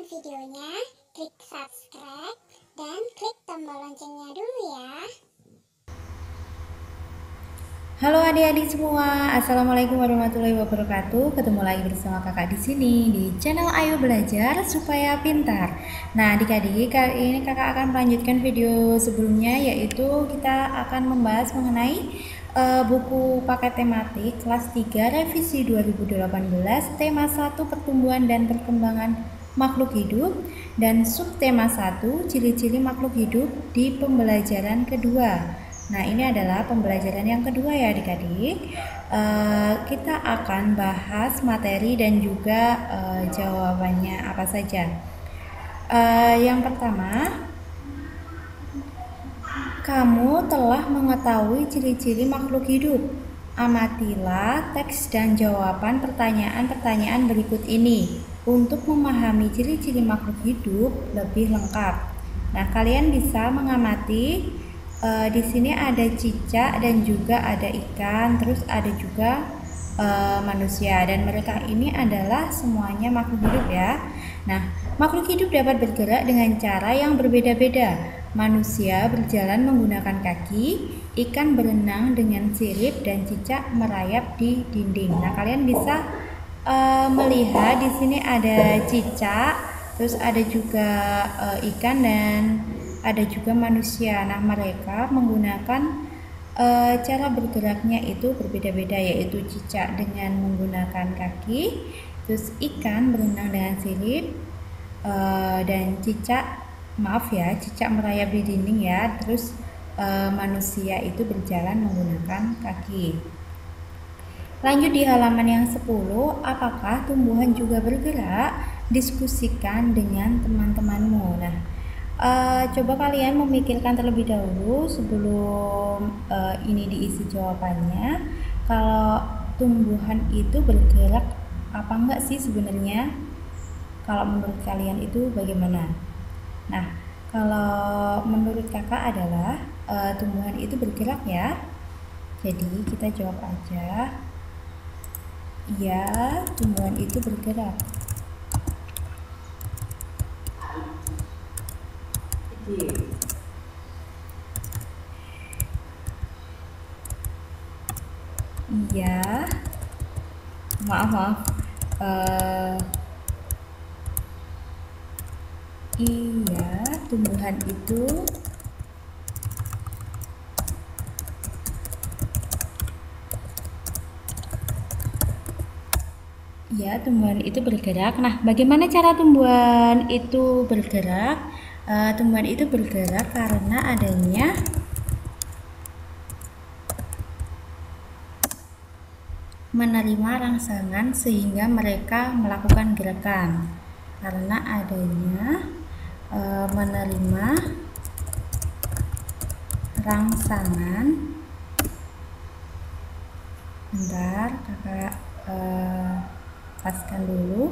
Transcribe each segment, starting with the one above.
videonya, klik subscribe dan klik tombol loncengnya dulu ya. Halo adik-adik semua, assalamualaikum warahmatullahi wabarakatuh. Ketemu lagi bersama kakak di sini di channel Ayo Belajar Supaya Pintar. Nah, adik-adik, kali ini kakak akan melanjutkan video sebelumnya, yaitu kita akan membahas mengenai buku paket tematik kelas 3 revisi 2018, tema 1 pertumbuhan dan perkembangan makhluk hidup, dan subtema 1 ciri-ciri makhluk hidup di pembelajaran kedua. Nah, ini adalah pembelajaran yang kedua ya adik-adik. Kita akan bahas materi dan juga jawabannya apa saja. Yang pertama, kamu telah mengetahui ciri-ciri makhluk hidup. Amatilah teks dan jawaban pertanyaan-pertanyaan berikut ini untuk memahami ciri-ciri makhluk hidup lebih lengkap. Nah, kalian bisa mengamati di sini ada cicak dan juga ada ikan, terus ada juga manusia, dan mereka ini adalah semuanya makhluk hidup ya. Nah, makhluk hidup dapat bergerak dengan cara yang berbeda-beda. Manusia berjalan menggunakan kaki, ikan berenang dengan sirip, dan cicak merayap di dinding. Nah, kalian bisa melihat di sini ada cicak, terus ada juga ikan, dan ada juga manusia. Nah, mereka menggunakan cara bergeraknya itu berbeda-beda, yaitu cicak dengan menggunakan kaki, terus ikan berenang dengan sirip, dan cicak merayap di dinding ya. Terus manusia itu berjalan menggunakan kaki. Lanjut di halaman yang 10, apakah tumbuhan juga bergerak? Diskusikan dengan teman-temanmu. Nah, coba kalian memikirkan terlebih dahulu sebelum ini diisi jawabannya. Kalau tumbuhan itu bergerak apa enggak sih sebenarnya? Kalau menurut kalian itu bagaimana? Nah, kalau menurut kakak adalah tumbuhan itu bergerak ya. Jadi kita jawab aja, iya, tumbuhan itu bergerak. Iya, maaf. Iya, tumbuhan itu bergerak. Nah, bagaimana cara tumbuhan itu bergerak? Tumbuhan itu bergerak karena adanya menerima rangsangan sehingga mereka melakukan gerakan. Karena adanya menerima rangsangan, bentar kakak paskan dulu,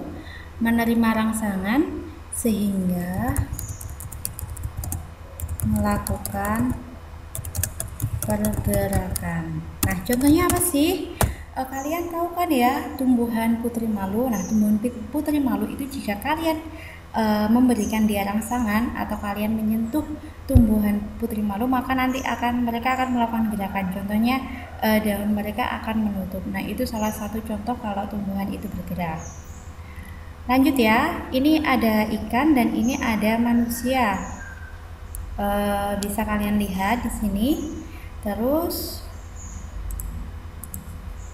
menerima rangsangan sehingga melakukan pergerakan. Nah, contohnya apa sih? Kalian tahu kan ya tumbuhan putri malu. Nah, tumbuhan putri malu itu jika kalian memberikan dia rangsangan atau kalian menyentuh tumbuhan putri malu, maka nanti mereka akan melakukan gerakan. Contohnya daun mereka akan menutup. Nah, itu salah satu contoh kalau tumbuhan itu bergerak. Lanjut ya, ini ada ikan dan ini ada manusia. Bisa kalian lihat di sini. Terus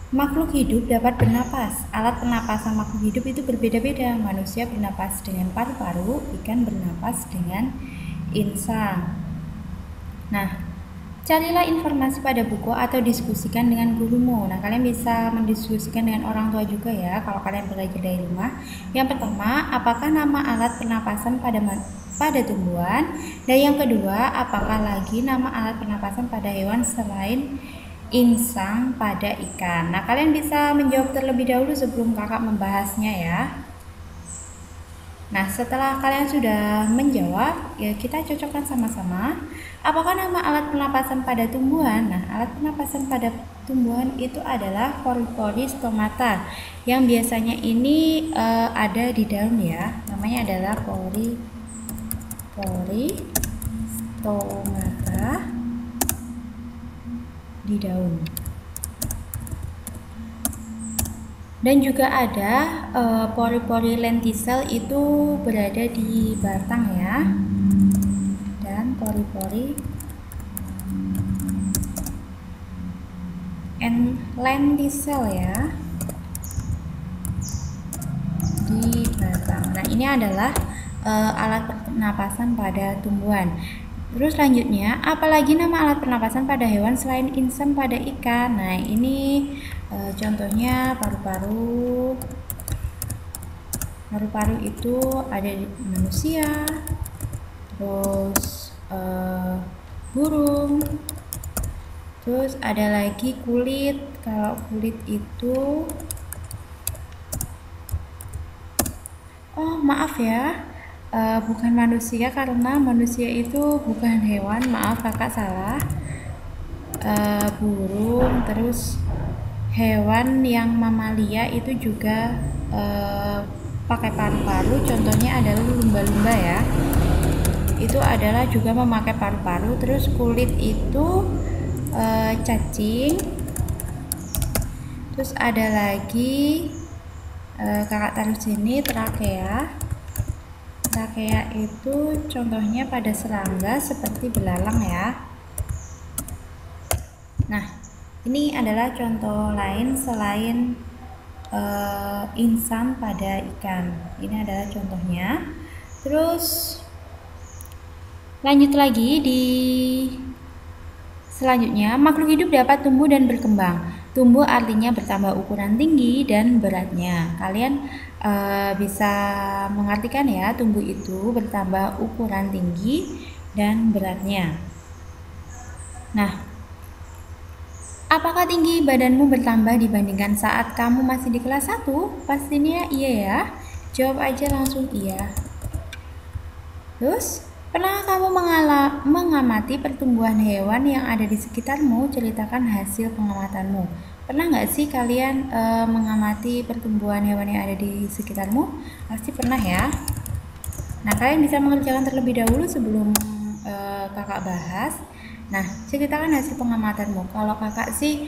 makhluk hidup dapat bernapas. Alat pernapasan makhluk hidup itu berbeda-beda. Manusia bernapas dengan paru-paru, ikan bernapas dengan insang. Nah, carilah informasi pada buku atau diskusikan dengan gurumu. Nah, kalian bisa mendiskusikan dengan orang tua juga ya kalau kalian belajar dari rumah. Yang pertama, apakah nama alat pernapasan pada tumbuhan? Dan yang kedua, apakah lagi nama alat pernapasan pada hewan selain insang pada ikan? Nah, kalian bisa menjawab terlebih dahulu sebelum kakak membahasnya ya. Nah, setelah kalian sudah menjawab, ya kita cocokkan sama-sama. Apakah nama alat pernapasan pada tumbuhan? Nah, alat pernapasan pada tumbuhan itu adalah pori-pori stomata yang biasanya ini ada di daun ya. Namanya adalah pori stomata di daun. Dan juga ada pori-pori lenticel itu berada di batang ya. Dan pori-pori lenticel ya di batang. Nah, ini adalah alat pernapasan pada tumbuhan. Terus selanjutnya, apalagi nama alat pernapasan pada hewan selain insan pada ikan? Nah, ini contohnya paru-paru. Paru-paru itu ada di manusia, terus burung, terus ada lagi kulit. Kalau kulit itu, oh maaf ya, bukan manusia karena manusia itu bukan hewan. Maaf kakak salah. Burung, terus hewan yang mamalia itu juga pakai paru-paru. Contohnya adalah lumba-lumba ya. Itu adalah juga memakai paru-paru. Terus kulit itu cacing. Terus ada lagi kakak taruh sini trakea. Trakea itu contohnya pada serangga seperti belalang ya. Nah, ini adalah contoh lain selain insan pada ikan. Ini adalah contohnya. Terus lanjut lagi di selanjutnya, makhluk hidup dapat tumbuh dan berkembang. Tumbuh artinya bertambah ukuran tinggi dan beratnya. Kalian bisa mengartikan ya, tumbuh itu bertambah ukuran tinggi dan beratnya. Nah, apakah tinggi badanmu bertambah dibandingkan saat kamu masih di kelas 1? Pastinya iya ya. Jawab aja langsung iya. Terus, pernah kamu mengamati pertumbuhan hewan yang ada di sekitarmu? Ceritakan hasil pengamatanmu. Pernah nggak sih kalian mengamati pertumbuhan hewan yang ada di sekitarmu? Pasti pernah ya. Nah, kalian bisa mengerjakan terlebih dahulu sebelum kakak bahas. Nah, ceritakan hasil pengamatanmu. Kalau kakak sih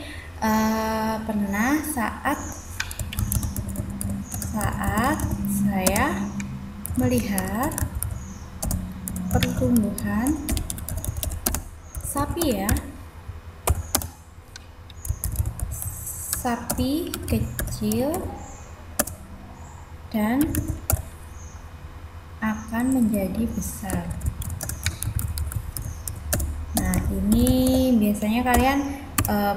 pernah saat saya melihat pertumbuhan sapi ya. Sapi kecil dan akan menjadi besar. Nah, ini biasanya kalian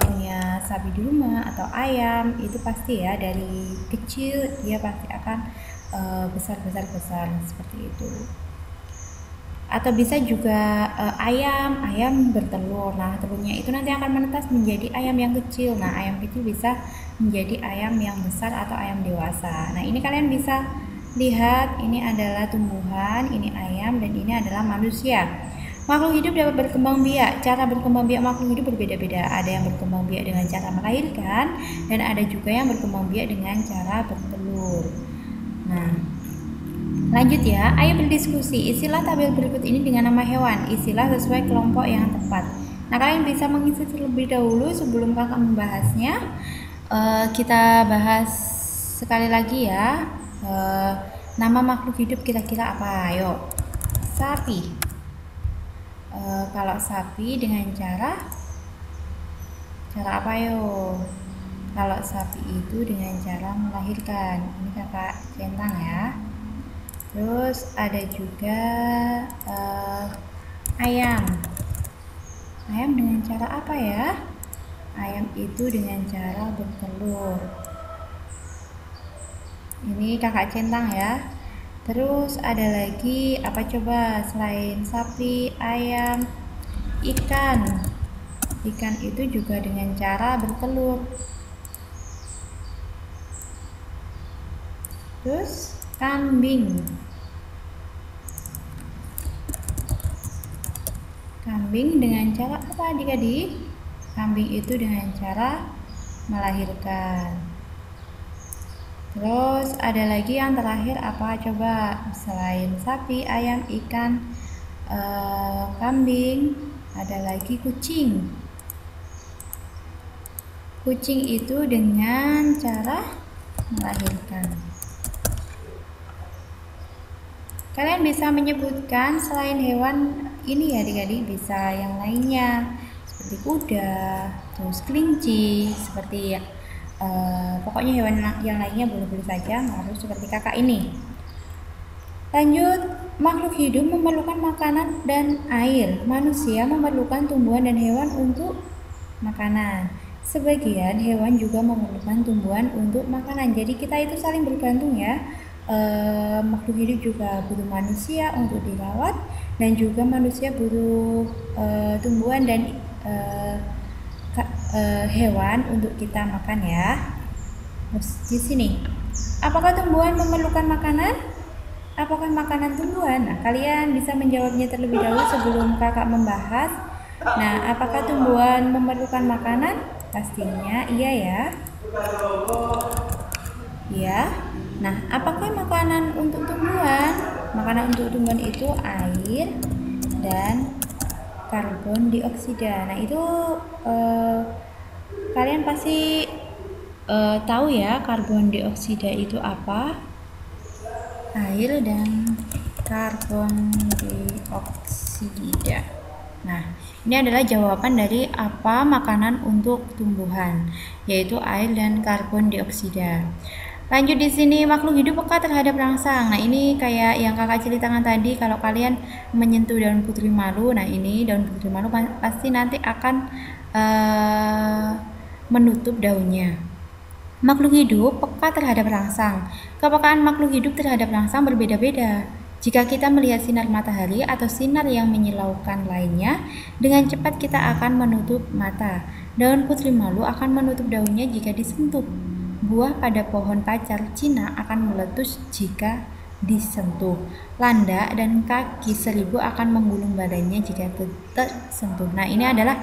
punya sapi di rumah atau ayam, itu pasti ya dari kecil dia pasti akan besar seperti itu. Atau bisa juga ayam bertelur. Nah, telurnya itu nanti akan menetas menjadi ayam yang kecil. Nah, ayam kecil bisa menjadi ayam yang besar atau ayam dewasa. Nah, ini kalian bisa lihat, ini adalah tumbuhan, ini ayam, dan ini adalah manusia. Makhluk hidup dapat berkembang biak. Cara berkembang biak makhluk hidup berbeda-beda. Ada yang berkembang biak dengan cara melahirkan, dan ada juga yang berkembang biak dengan cara bertelur. Nah, lanjut ya, ayo berdiskusi. Isilah tabel berikut ini dengan nama hewan. Isilah sesuai kelompok yang tepat. Nah, kalian bisa mengisi terlebih dahulu sebelum kakak membahasnya. Kita bahas sekali lagi ya. Nama makhluk hidup kira-kira apa? Ayo. Sapi. Kalau sapi dengan cara apa yo? Kalau sapi itu dengan cara melahirkan. Ini kakak centang ya. Terus ada juga ayam. Ayam dengan cara apa ya? Ayam itu dengan cara bertelur. Ini kakak centang ya. Terus ada lagi apa coba selain sapi, ayam, ikan. Ikan itu juga dengan cara bertelur. Terus kambing. kambing dengan cara apa adik-adik? Kambing itu dengan cara melahirkan. Terus ada lagi yang terakhir apa coba? Selain sapi, ayam, ikan, kambing, ada lagi kucing. Kucing itu dengan cara melahirkan. Kalian bisa menyebutkan selain hewan ini ya adik-adik, bisa yang lainnya seperti kuda, terus kelinci, seperti pokoknya hewan yang lainnya boleh-boleh saja, harus seperti kakak ini. Lanjut, makhluk hidup memerlukan makanan dan air. Manusia memerlukan tumbuhan dan hewan untuk makanan. Sebagian hewan juga memerlukan tumbuhan untuk makanan. Jadi kita itu saling bergantung ya. Makhluk hidup juga butuh manusia untuk dirawat, dan juga manusia butuh tumbuhan dan hewan untuk kita makan ya. Terus di sini, apakah tumbuhan memerlukan makanan? Apakah makanan tumbuhan? Nah, kalian bisa menjawabnya terlebih dahulu sebelum kakak membahas. Nah, apakah tumbuhan memerlukan makanan? Pastinya iya ya. Iya. Nah, apakah makanan untuk tumbuhan? Makanan untuk tumbuhan itu air dan karbon dioksida. Nah, itu kalian pasti tahu ya, karbon dioksida itu apa? Air dan karbon dioksida. Nah, ini adalah jawaban dari apa makanan untuk tumbuhan, yaitu air dan karbon dioksida. Lanjut di sini, makhluk hidup peka terhadap rangsang. Nah, ini kayak yang kakak ceritakan tadi, kalau kalian menyentuh daun putri malu, nah ini daun putri malu pasti nanti akan menutup daunnya. Makhluk hidup peka terhadap rangsang. Kepekaan makhluk hidup terhadap rangsang berbeda-beda. Jika kita melihat sinar matahari atau sinar yang menyilaukan lainnya, dengan cepat kita akan menutup mata. Daun putri malu akan menutup daunnya jika disentuh. Buah pada pohon pacar Cina akan meletus jika disentuh. Landak dan kaki seribu akan menggulung badannya jika tersentuh. Nah, ini adalah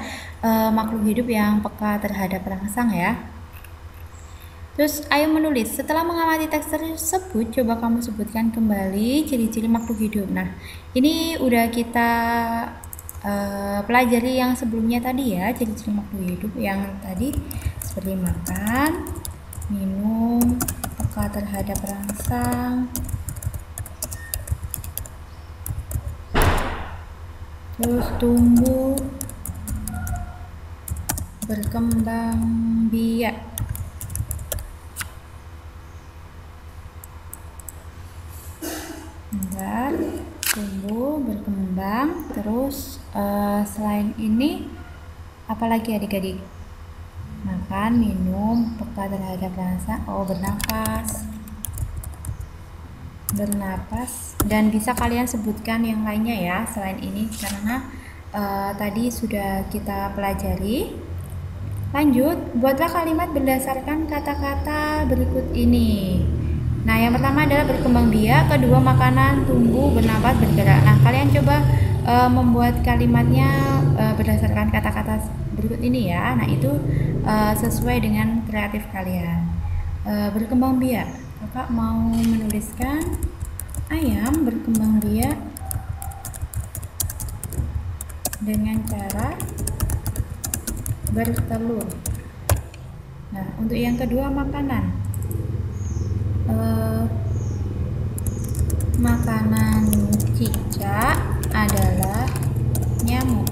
makhluk hidup yang peka terhadap rangsang ya. Terus ayo menulis. Setelah mengamati teks tersebut, coba kamu sebutkan kembali ciri-ciri makhluk hidup. Nah, ini udah kita pelajari yang sebelumnya tadi ya, ciri-ciri makhluk hidup yang tadi seperti makan, minum, peka terhadap rangsang, terus tumbuh, berkembang biak. Tumbuh, berkembang, terus selain ini apalagi adik-adik? Makan, minum, peka terhadap rasa, bernapas, dan bisa kalian sebutkan yang lainnya ya selain ini, karena tadi sudah kita pelajari. Lanjut, buatlah kalimat berdasarkan kata-kata berikut ini. Nah, yang pertama adalah berkembang biak, kedua makanan, tumbuh, bernapas, bergerak. Nah, kalian coba membuat kalimatnya berdasarkan kata-kata berikut ini ya. Nah, itu sesuai dengan kreatif kalian. Berkembang biak, kakak mau menuliskan ayam berkembang biak dengan cara bertelur. Nah, untuk yang kedua makanan, makanan cicak adalah nyamuk.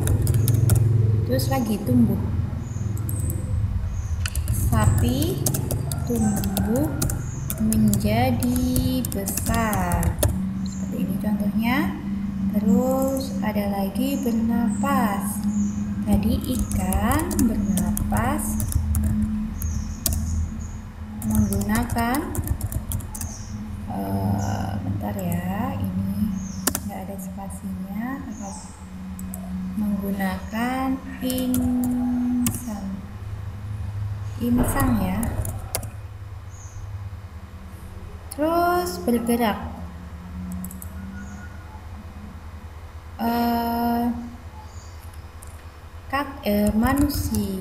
Terus lagi tumbuh, sapi tumbuh menjadi besar, seperti ini contohnya. Terus ada lagi bernapas, tadi ikan bernapas menggunakan bentar ya, ini nggak ada spasinya, menggunakan insang ya. Terus bergerak, manusia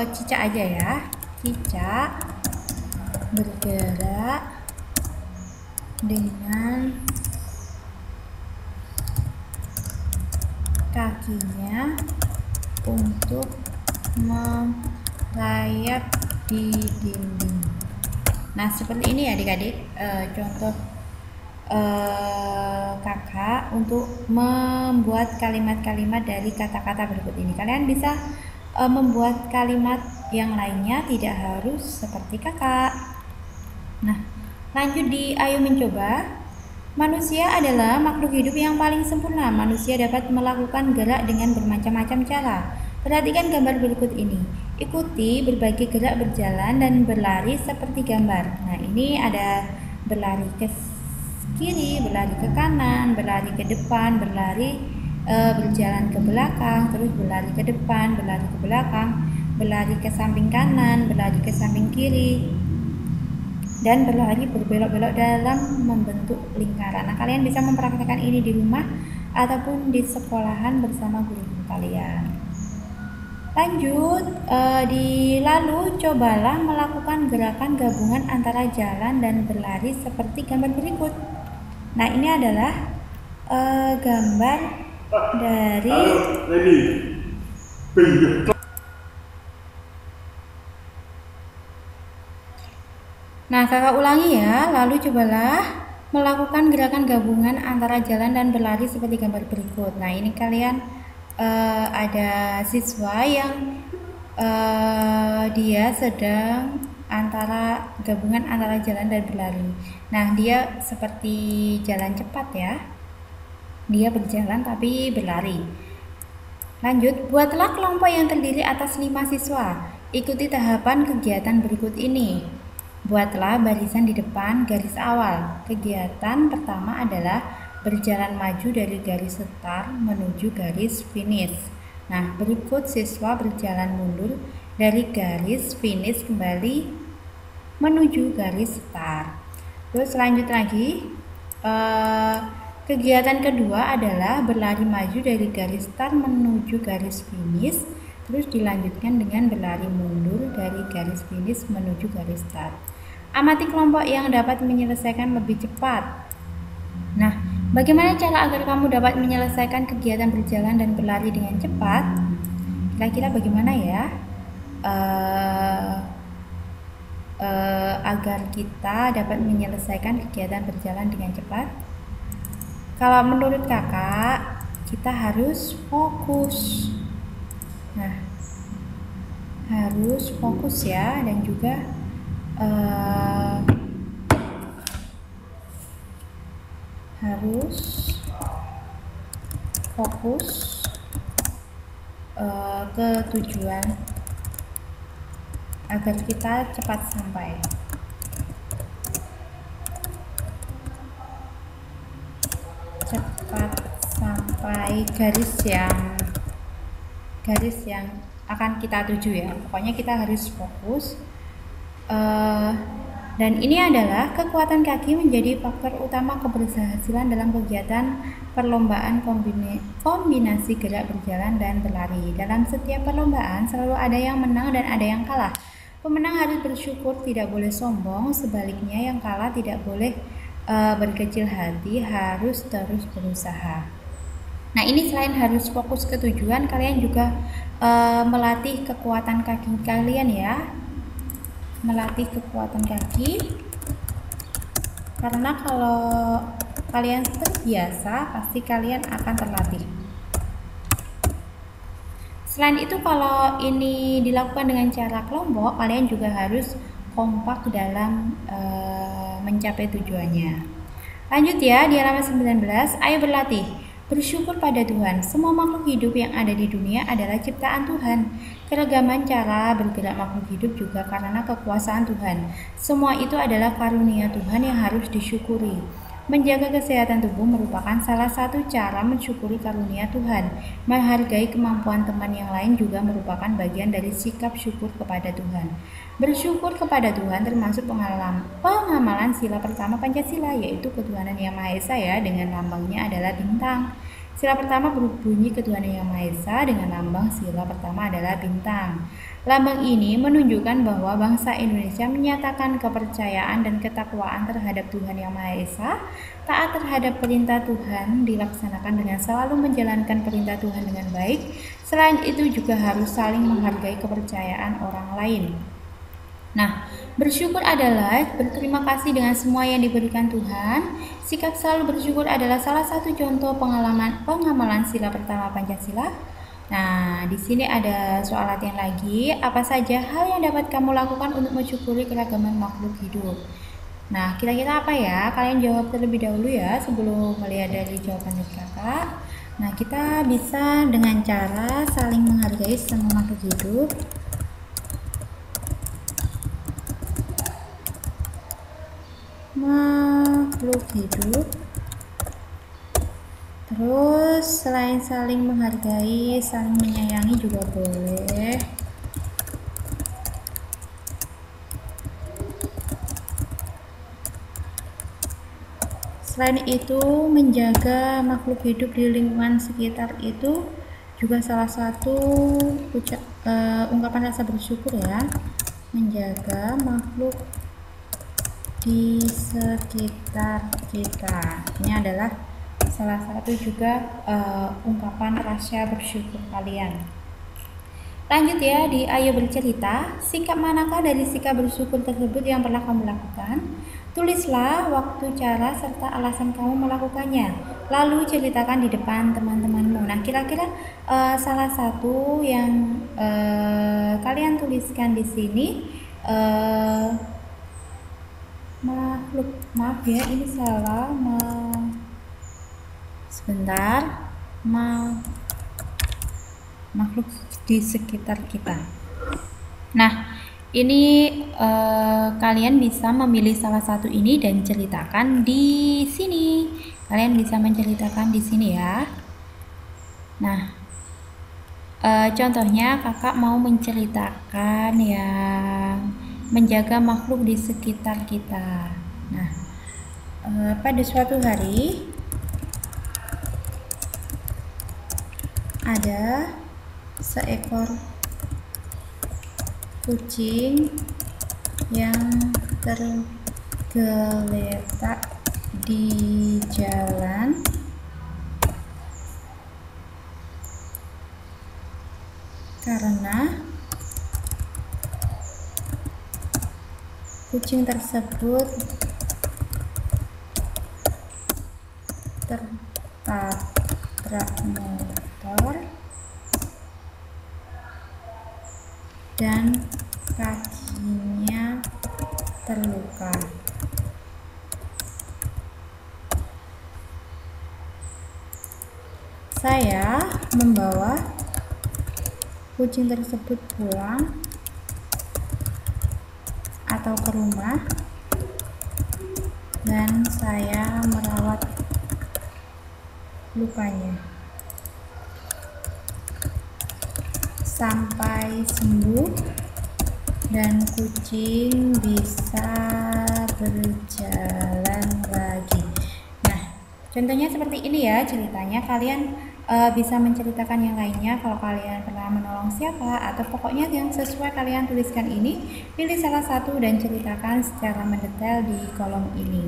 cicak aja ya, cicak bergerak dengan kakinya untuk merayap di dinding. Nah, seperti ini ya adik-adik, contoh kakak untuk membuat kalimat-kalimat dari kata-kata berikut ini. Kalian bisa membuat kalimat yang lainnya, tidak harus seperti kakak. Nah, lanjut ayo mencoba. Manusia adalah makhluk hidup yang paling sempurna. Manusia dapat melakukan gerak dengan bermacam-macam cara. Perhatikan gambar berikut ini. Ikuti berbagai gerak berjalan dan berlari seperti gambar. Nah, ini ada berlari ke kiri, berlari ke kanan, berlari ke depan, berjalan ke belakang, terus berlari ke depan, berlari ke belakang, berlari ke samping kanan, berlari ke samping kiri, dan berlari berbelok-belok dalam membentuk lingkaran. Nah, kalian bisa mempraktikkan ini di rumah ataupun di sekolahan bersama guru kalian. Lanjut, lalu cobalah melakukan gerakan gabungan antara jalan dan berlari seperti gambar berikut. Nah, ini adalah gambar dari Nah, kakak ulangi ya, lalu cobalah melakukan gerakan gabungan antara jalan dan berlari seperti gambar berikut. Nah, ini kalian ada siswa yang dia sedang gabungan antara jalan dan berlari. Nah, dia seperti jalan cepat ya. Dia berjalan tapi berlari. Lanjut, buatlah kelompok yang terdiri atas 5 siswa. Ikuti tahapan kegiatan berikut ini. Buatlah barisan di depan garis awal. Kegiatan pertama adalah berjalan maju dari garis start menuju garis finish. Nah, berikut siswa berjalan mundur dari garis finish kembali menuju garis start. Terus lanjut lagi, kegiatan kedua adalah berlari maju dari garis start menuju garis finish, terus dilanjutkan dengan berlari mundur dari garis finish menuju garis start. Amati kelompok yang dapat menyelesaikan lebih cepat. Nah, bagaimana cara agar kamu dapat menyelesaikan kegiatan berjalan dan berlari dengan cepat? Kira-kira bagaimana ya? Agar kita dapat menyelesaikan kegiatan berjalan dengan cepat? Kalau menurut kakak, kita harus fokus. Nah, harus fokus ya, dan juga harus fokus ke tujuan agar kita cepat sampai. Garis yang akan kita tuju ya. Pokoknya kita harus fokus. Dan ini adalah kekuatan kaki menjadi faktor utama keberhasilan dalam kegiatan perlombaan kombinasi gerak berjalan dan berlari. Dalam setiap perlombaan selalu ada yang menang dan ada yang kalah. Pemenang harus bersyukur, tidak boleh sombong. Sebaliknya, yang kalah tidak boleh berkecil hati, harus terus berusaha. Nah, ini selain harus fokus ke tujuan, kalian juga melatih kekuatan kaki kalian ya. Melatih kekuatan kaki, karena kalau kalian terbiasa pasti kalian akan terlatih. Selain itu, kalau ini dilakukan dengan cara kelompok, kalian juga harus kompak dalam mencapai tujuannya. Lanjut ya, di halaman 19, ayo berlatih. Bersyukur pada Tuhan. Semua makhluk hidup yang ada di dunia adalah ciptaan Tuhan. Keragaman cara bergerak makhluk hidup juga karena kekuasaan Tuhan. Semua itu adalah karunia Tuhan yang harus disyukuri. Menjaga kesehatan tubuh merupakan salah satu cara mensyukuri karunia Tuhan. Menghargai kemampuan teman yang lain juga merupakan bagian dari sikap syukur kepada Tuhan. Bersyukur kepada Tuhan termasuk pengamalan sila pertama Pancasila, yaitu ketuhanan yang Maha Esa ya, dengan lambangnya adalah bintang. Sila pertama berbunyi ketuhanan yang Maha Esa, dengan lambang sila pertama adalah bintang. Lambang ini menunjukkan bahwa bangsa Indonesia menyatakan kepercayaan dan ketakwaan terhadap Tuhan Yang Maha Esa, taat terhadap perintah Tuhan dilaksanakan dengan selalu menjalankan perintah Tuhan dengan baik. Selain itu juga harus saling menghargai kepercayaan orang lain. Nah, bersyukur adalah berterima kasih dengan semua yang diberikan Tuhan. Sikap selalu bersyukur adalah salah satu contoh pengamalan sila pertama Pancasila. Nah, di sini ada soal latihan lagi. Apa saja hal yang dapat kamu lakukan untuk mensyukuri keragaman makhluk hidup? Nah, kira-kira apa ya? Kalian jawab terlebih dahulu ya sebelum melihat dari jawaban dari kakak. Nah, kita bisa dengan cara saling menghargai semua makhluk hidup. Makhluk hidup. Terus selain saling menghargai, saling menyayangi juga boleh. Selain itu, menjaga makhluk hidup di lingkungan sekitar itu juga salah satu ungkapan rasa bersyukur ya. Menjaga makhluk di sekitar kita. Ini adalah salah satu juga ungkapan rasa bersyukur kalian. Lanjut ya, di Ayo Bercerita, sikap manakah dari sikap bersyukur tersebut yang pernah kamu lakukan? Tulislah waktu, cara, serta alasan kamu melakukannya. Lalu ceritakan di depan teman-temanmu. Nah, kira-kira salah satu yang kalian tuliskan di sini maaf ya, ini salah. Sebentar, makhluk di sekitar kita. Nah, ini kalian bisa memilih salah satu ini dan ceritakan di sini. Kalian bisa menceritakan di sini ya. Nah, contohnya kakak mau menceritakan yang menjaga makhluk di sekitar kita. Nah, pada suatu hari ada seekor kucing yang tergeletak di jalan karena kucing tersebut tertabrak motor dan kakinya terluka. Saya membawa kucing tersebut pulang atau ke rumah dan saya merawat lukanya sampai sembuh dan kucing bisa berjalan lagi. Nah, contohnya seperti ini ya ceritanya. Kalian bisa menceritakan yang lainnya kalau kalian pernah menolong siapa, atau pokoknya yang sesuai kalian tuliskan ini. Pilih salah satu dan ceritakan secara mendetail di kolom ini.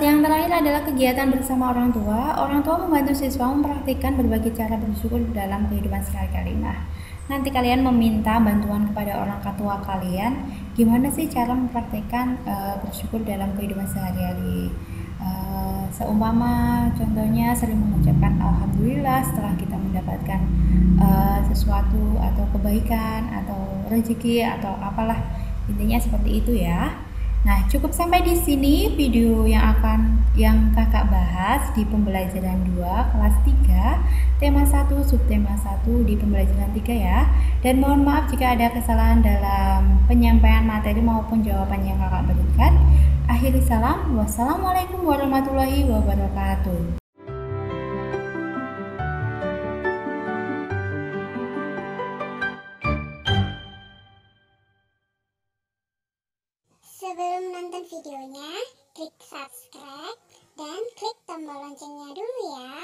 Yang terakhir adalah kegiatan bersama orang tua. Orang tua membantu siswa mempraktikkan berbagai cara bersyukur dalam kehidupan sehari-hari. Nah, nanti kalian meminta bantuan kepada orang tua kalian, gimana sih cara mempraktikkan bersyukur dalam kehidupan sehari-hari. Seumpama contohnya sering mengucapkan alhamdulillah setelah kita mendapatkan sesuatu atau kebaikan atau rezeki atau apalah, intinya seperti itu ya. Nah, cukup sampai di sini video yang kakak bahas di pembelajaran 2 kelas 3 tema 1 subtema 1 di pembelajaran 3 ya. Dan mohon maaf jika ada kesalahan dalam penyampaian materi maupun jawaban yang kakak berikan. Akhiri salam, wassalamualaikum warahmatullahi wabarakatuh. Sebelum nonton videonya, klik subscribe dan klik tombol loncengnya dulu ya.